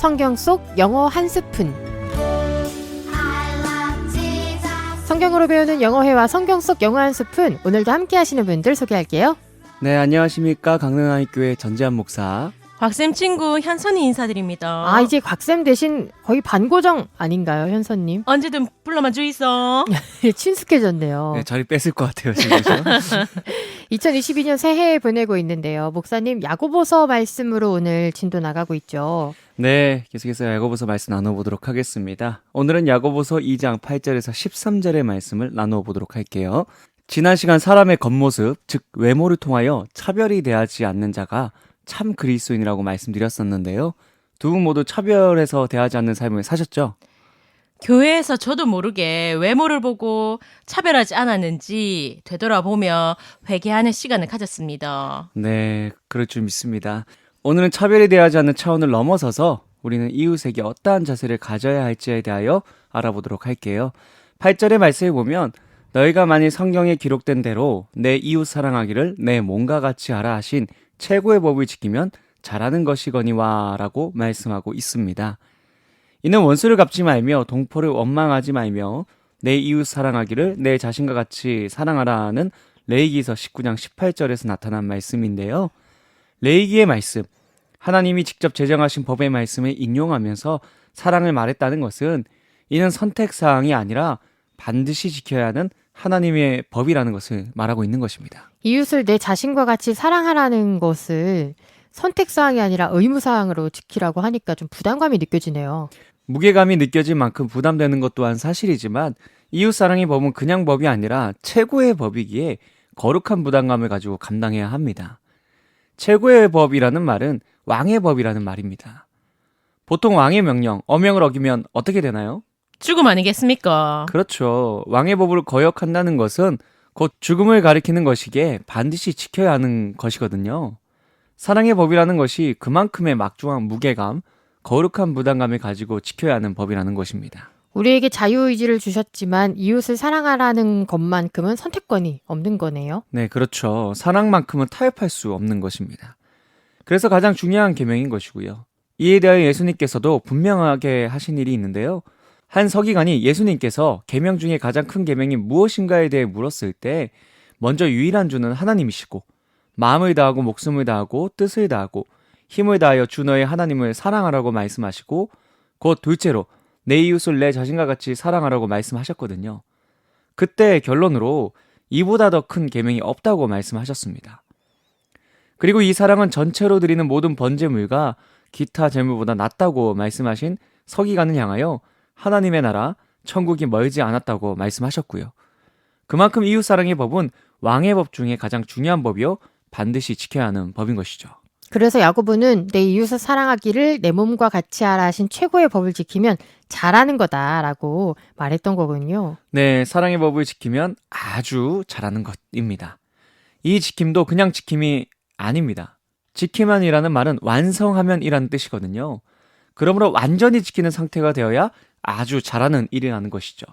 성경 속 영어 한 스푼. 성경으로 배우는 영어회화 성경 속 영어 한 스푼. 오늘도 함께 하시는 분들 소개할게요. 네, 안녕하십니까. 강릉하이교회 전재한 목사. 곽쌤 친구 현선이 인사드립니다. 이제 곽쌤 대신 거의 반고정 아닌가요, 현선님? 언제든 불러만 주이소. 친숙해졌네요. 네, 저리 뺏을 것 같아요, 지금. 2022년 새해 보내고 있는데요. 목사님, 야고보서 말씀으로 오늘 진도 나가고 있죠. 네, 계속해서 야고보서 말씀 나눠보도록 하겠습니다. 오늘은 야고보서 2장 8절에서 13절의 말씀을 나눠보도록 할게요. 지난 시간 사람의 겉모습, 즉 외모를 통하여 차별이 대하지 않는 자가 참 그리스도인이라고 말씀드렸었는데요. 두 분 모두 차별해서 대하지 않는 삶을 사셨죠? 교회에서 저도 모르게 외모를 보고 차별하지 않았는지 되돌아보며 회개하는 시간을 가졌습니다. 네, 그럴 줄 믿습니다. 오늘은 차별이 대하지 않는 차원을 넘어서서 우리는 이웃에게 어떠한 자세를 가져야 할지에 대하여 알아보도록 할게요. 8절의 말씀에 보면 너희가 만일 성경에 기록된 대로 내 이웃 사랑하기를 내 몸과 같이 하라 하신 최고의 법을 지키면 잘하는 것이거니와 라고 말씀하고 있습니다. 이는 원수를 갚지 말며 동포를 원망하지 말며 내 이웃 사랑하기를 내 자신과 같이 사랑하라는 레위기서 19장 18절에서 나타난 말씀인데요. 레위기의 말씀, 하나님이 직접 제정하신 법의 말씀을 인용하면서 사랑을 말했다는 것은 이는 선택사항이 아니라 반드시 지켜야 하는 하나님의 법이라는 것을 말하고 있는 것입니다. 이웃을 내 자신과 같이 사랑하라는 것을 선택사항이 아니라 의무사항으로 지키라고 하니까 좀 부담감이 느껴지네요. 무게감이 느껴질 만큼 부담되는 것 또한 사실이지만 이웃사랑의 법은 그냥 법이 아니라 최고의 법이기에 거룩한 부담감을 가지고 감당해야 합니다. 최고의 법이라는 말은 왕의 법이라는 말입니다. 보통 왕의 명령, 어명을 어기면 어떻게 되나요? 죽음 아니겠습니까? 그렇죠. 왕의 법을 거역한다는 것은 곧 죽음을 가리키는 것이기에 반드시 지켜야 하는 것이거든요. 사랑의 법이라는 것이 그만큼의 막중한 무게감, 거룩한 부담감을 가지고 지켜야 하는 법이라는 것입니다. 우리에게 자유의지를 주셨지만 이웃을 사랑하라는 것만큼은 선택권이 없는 거네요. 네, 그렇죠. 사랑만큼은 타협할 수 없는 것입니다. 그래서 가장 중요한 계명인 것이고요. 이에 대하여 예수님께서도 분명하게 하신 일이 있는데요. 한 서기관이 예수님께서 계명 중에 가장 큰 계명이 무엇인가에 대해 물었을 때 먼저 유일한 주는 하나님이시고 마음을 다하고 목숨을 다하고 뜻을 다하고 힘을 다하여 주 너의 하나님을 사랑하라고 말씀하시고 곧 둘째로 내 이웃을 내 자신과 같이 사랑하라고 말씀하셨거든요. 그때 결론으로 이보다 더 큰 계명이 없다고 말씀하셨습니다. 그리고 이 사랑은 전체로 드리는 모든 번제물과 기타 제물보다 낫다고 말씀하신 서기관을 향하여 하나님의 나라, 천국이 멀지 않았다고 말씀하셨고요. 그만큼 이웃사랑의 법은 왕의 법 중에 가장 중요한 법이요 반드시 지켜야 하는 법인 것이죠. 그래서 야고보는 내 이웃을 사랑하기를 내 몸과 같이 하라 하신 최고의 법을 지키면 잘하는 거다라고 말했던 거군요. 네, 사랑의 법을 지키면 아주 잘하는 것입니다. 이 지킴도 그냥 지킴이 아닙니다. 지키면이라는 말은 완성하면이라는 뜻이거든요. 그러므로 완전히 지키는 상태가 되어야 아주 잘하는 일이라는 것이죠.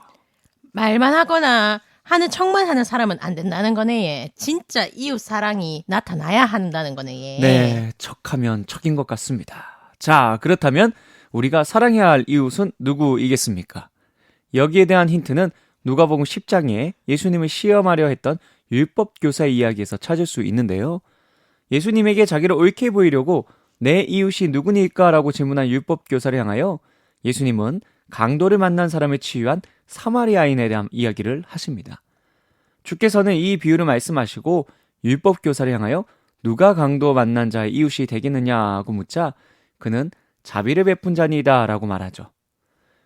말만 하거나 하는 척만 하는 사람은 안 된다는 거네. 진짜 이웃 사랑이 나타나야 한다는 거네. 네, 척하면 척인 것 같습니다. 자, 그렇다면 우리가 사랑해야 할 이웃은 누구이겠습니까? 여기에 대한 힌트는 누가복음 10장에 예수님을 시험하려 했던 율법교사의 이야기에서 찾을 수 있는데요. 예수님에게 자기를 옳게 보이려고 내 이웃이 누구니까라고 질문한 율법교사를 향하여 예수님은 강도를 만난 사람을 치유한 사마리아인에 대한 이야기를 하십니다. 주께서는 이 비유를 말씀하시고 율법교사를 향하여 누가 강도 만난 자의 이웃이 되겠느냐고 묻자 그는 자비를 베푼 자니이다 라고 말하죠.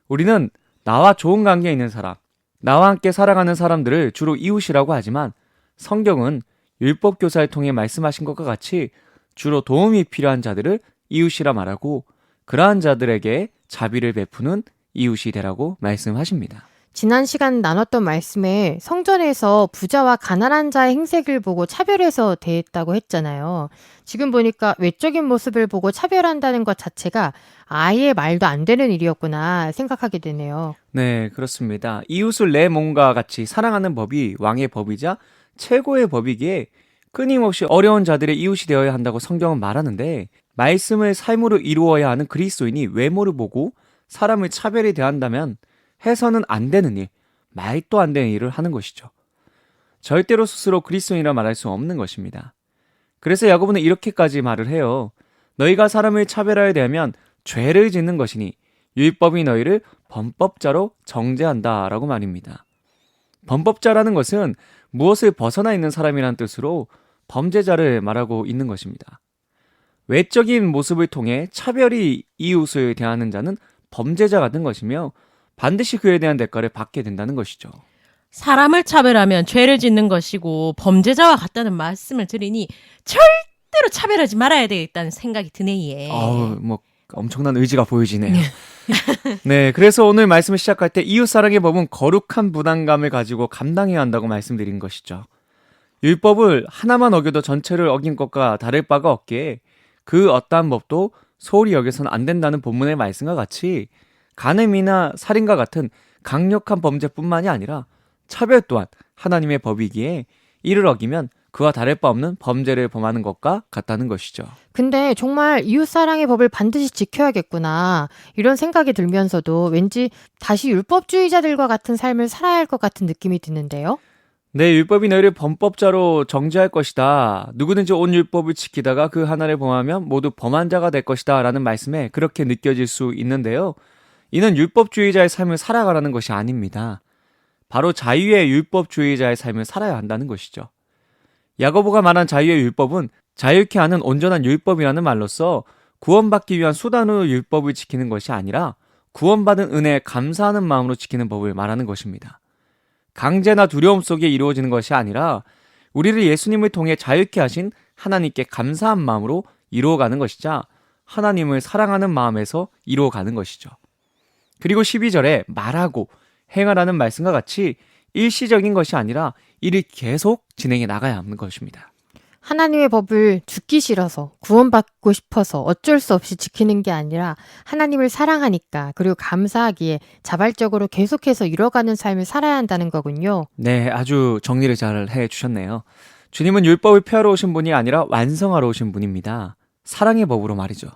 우리는 나와 좋은 관계에 있는 사람, 나와 함께 살아가는 사람들을 주로 이웃이라고 하지만 성경은 율법교사를 통해 말씀하신 것과 같이 주로 도움이 필요한 자들을 이웃이라 말하고 그러한 자들에게 자비를 베푸는 이웃이 되라고 말씀하십니다. 지난 시간 나눴던 말씀에 성전에서 부자와 가난한 자의 행색을 보고 차별해서 대했다고 했잖아요. 지금 보니까 외적인 모습을 보고 차별한다는 것 자체가 아예 말도 안 되는 일이었구나 생각하게 되네요. 네, 그렇습니다. 이웃을 내 몸과 같이 사랑하는 법이 왕의 법이자 최고의 법이기에 끊임없이 어려운 자들의 이웃이 되어야 한다고 성경은 말하는데 말씀을 삶으로 이루어야 하는 그리스도인이 외모를 보고 사람을 차별히 대한다면 해서는 안 되는 일, 말도 안 되는 일을 하는 것이죠. 절대로 스스로 그리스도인이라 말할 수 없는 것입니다. 그래서 야고보는 이렇게까지 말을 해요. 너희가 사람을 차별하여 대하면 죄를 짓는 것이니 율법이 너희를 범법자로 정죄한다라고 말입니다. 범법자라는 것은 무엇을 벗어나 있는 사람이라는 뜻으로 범죄자를 말하고 있는 것입니다. 외적인 모습을 통해 차별히 이웃을 대하는 자는 범죄자가 된 것이며 반드시 그에 대한 대가를 받게 된다는 것이죠. 사람을 차별하면 죄를 짓는 것이고 범죄자와 같다는 말씀을 드리니 절대로 차별하지 말아야 되겠다는 생각이 드네. 예. 뭐 엄청난 의지가 보여지네요. 네, 그래서 오늘 말씀을 시작할 때 이웃사랑의 법은 거룩한 부담감을 가지고 감당해야 한다고 말씀드린 것이죠. 율법을 하나만 어겨도 전체를 어긴 것과 다를 바가 없기에 그 어떠한 법도 소홀히 여겨서는 안 된다는 본문의 말씀과 같이 간음이나 살인과 같은 강력한 범죄뿐만이 아니라 차별 또한 하나님의 법이기에 이를 어기면 그와 다를 바 없는 범죄를 범하는 것과 같다는 것이죠. 근데 정말 이웃사랑의 법을 반드시 지켜야겠구나 이런 생각이 들면서도 왠지 다시 율법주의자들과 같은 삶을 살아야 할 것 같은 느낌이 드는데요. 네, 율법이 너희를 범법자로 정죄할 것이다. 누구든지 온 율법을 지키다가 그 하나를 범하면 모두 범한 자가 될 것이다 라는 말씀에 그렇게 느껴질 수 있는데요. 이는 율법주의자의 삶을 살아가라는 것이 아닙니다. 바로 자유의 율법주의자의 삶을 살아야 한다는 것이죠. 야고보가 말한 자유의 율법은 자유케 하는 온전한 율법이라는 말로써 구원받기 위한 수단으로 율법을 지키는 것이 아니라 구원받은 은혜에 감사하는 마음으로 지키는 법을 말하는 것입니다. 강제나 두려움 속에 이루어지는 것이 아니라 우리를 예수님을 통해 자유케 하신 하나님께 감사한 마음으로 이루어가는 것이자 하나님을 사랑하는 마음에서 이루어가는 것이죠. 그리고 12절에 말하고 행하라는 말씀과 같이 일시적인 것이 아니라 이를 계속 진행해 나가야 하는 것입니다. 하나님의 법을 죽기 싫어서 구원받고 싶어서 어쩔 수 없이 지키는 게 아니라 하나님을 사랑하니까 그리고 감사하기에 자발적으로 계속해서 이뤄가는 삶을 살아야 한다는 거군요. 네, 아주 정리를 잘 해주셨네요. 주님은 율법을 폐하러 오신 분이 아니라 완성하러 오신 분입니다. 사랑의 법으로 말이죠.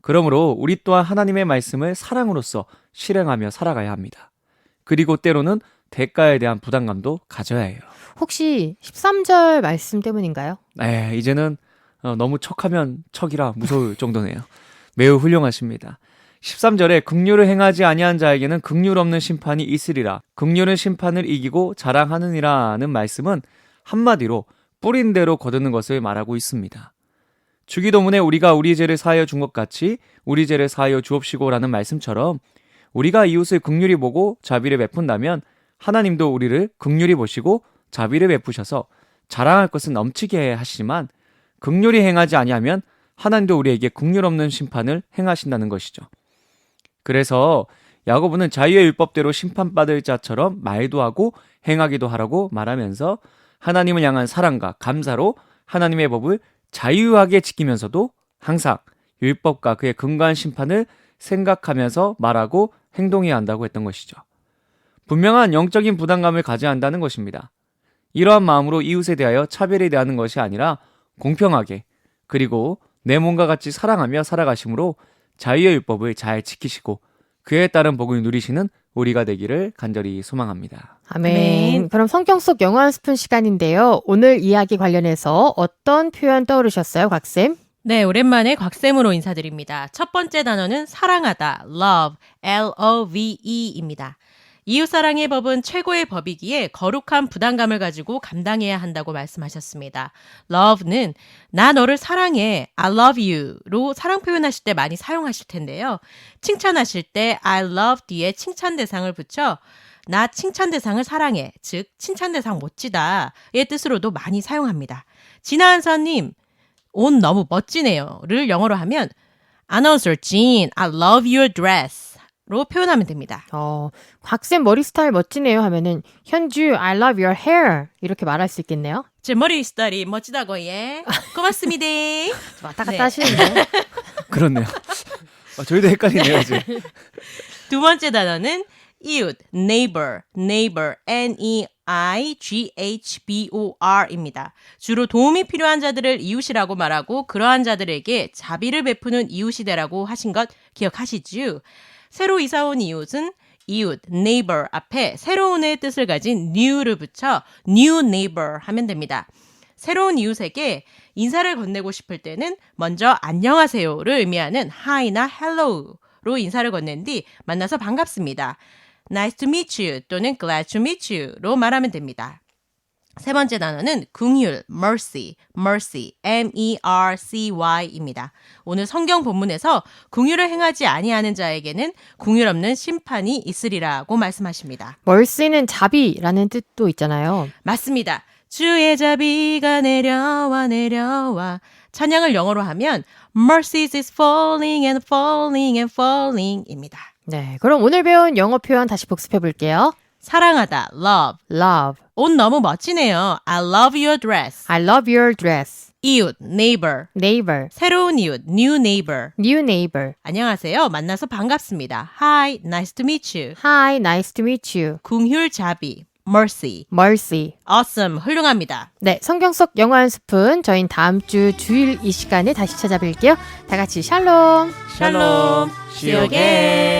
그러므로 우리 또한 하나님의 말씀을 사랑으로서 실행하며 살아가야 합니다. 그리고 때로는 대가에 대한 부담감도 가져야 해요. 혹시 13절 말씀 때문인가요? 네, 이제는 너무 척하면 척이라 무서울 정도네요. 매우 훌륭하십니다. 13절에 긍휼을 행하지 아니한 자에게는 긍휼 없는 심판이 있으리라. 긍휼은 심판을 이기고 자랑하느니라는 말씀은 한마디로 뿌린 대로 거두는 것을 말하고 있습니다. 주기도문에 우리가 우리 죄를 사하여 준 것 같이 우리 죄를 사하여 주옵시고라는 말씀처럼 우리가 이웃을 긍휼히 보고 자비를 베푼다면 하나님도 우리를 긍휼히 보시고 자비를 베푸셔서 자랑할 것은 넘치게 하시지만 긍휼히 행하지 아니하면 하나님도 우리에게 긍휼 없는 심판을 행하신다는 것이죠. 그래서 야고보는 자유의 율법대로 심판받을 자처럼 말도 하고 행하기도 하라고 말하면서 하나님을 향한 사랑과 감사로 하나님의 법을 자유하게 지키면서도 항상 율법과 그의 근거한 심판을 생각하면서 말하고 행동해야 한다고 했던 것이죠. 분명한 영적인 부담감을 가져야 한다는 것입니다. 이러한 마음으로 이웃에 대하여 차별에 대하는 것이 아니라 공평하게 그리고 내 몸과 같이 사랑하며 살아가심으로 자유의 율법을 잘 지키시고 그에 따른 복을 누리시는 우리가 되기를 간절히 소망합니다. 아멘. 아멘. 그럼 성경 속 영어 한 스푼 시간인데요. 오늘 이야기 관련해서 어떤 표현 떠오르셨어요, 곽쌤? 네, 오랜만에 곽쌤으로 인사드립니다. 첫 번째 단어는 사랑하다, love, L-O-V-E입니다. 이웃사랑의 법은 최고의 법이기에 거룩한 부담감을 가지고 감당해야 한다고 말씀하셨습니다. love는 나 너를 사랑해, I love you로 사랑 표현하실 때 많이 사용하실 텐데요. 칭찬하실 때 I love 뒤에 칭찬 대상을 붙여 나 칭찬 대상을 사랑해, 즉 칭찬 대상 멋지다의 뜻으로도 많이 사용합니다. 진아한서님, 옷 너무 멋지네요를 영어로 하면 Announcer Jean, I love your dress 로 표현하면 됩니다. 곽쌤 머리 스타일 멋지네요 하면은 현주, I love your hair 이렇게 말할 수 있겠네요. 제 머리 스타일이 멋지다고 예. 고맙습니다. 왔다 갔다 네. 하시는데. 그렇네요. 저희도 헷갈리네요, 이제. 두 번째 단어는 이웃, neighbor, neighbor, N-E-I-G-H-B-O-R입니다. 주로 도움이 필요한 자들을 이웃이라고 말하고 그러한 자들에게 자비를 베푸는 이웃이 되라고 하신 것 기억하시죠? 새로 이사온 이웃은 이웃, neighbor 앞에 새로운의 뜻을 가진 new를 붙여 new neighbor 하면 됩니다. 새로운 이웃에게 인사를 건네고 싶을 때는 먼저 안녕하세요를 의미하는 hi나 hello로 인사를 건넨 뒤 만나서 반갑습니다. Nice to meet you 또는 glad to meet you로 말하면 됩니다. 세 번째 단어는 긍휼, mercy, mercy, M-E-R-C-Y입니다. 오늘 성경 본문에서 긍휼을 행하지 아니하는 자에게는 긍휼 없는 심판이 있으리라고 말씀하십니다. mercy는 자비라는 뜻도 있잖아요. 맞습니다. 주의 자비가 내려와 내려와. 찬양을 영어로 하면 mercy is falling and falling and falling입니다. 네, 그럼 오늘 배운 영어 표현 다시 복습해 볼게요. 사랑하다, love. love, 옷 너무 멋지네요. I love your dress. I love your dress. 이웃, neighbor. neighbor, 새로운 이웃, new neighbor. new neighbor. 안녕하세요. 만나서 반갑습니다. Hi, nice to meet you. Hi, nice to meet you. 긍휼 자비, mercy. mercy. Awesome, 훌륭합니다. 네, 성경 속 영어 한 스푼. 저희는 다음 주 주일 이 시간에 다시 찾아뵐게요. 다 같이 샬롬. 샬롬, see you again.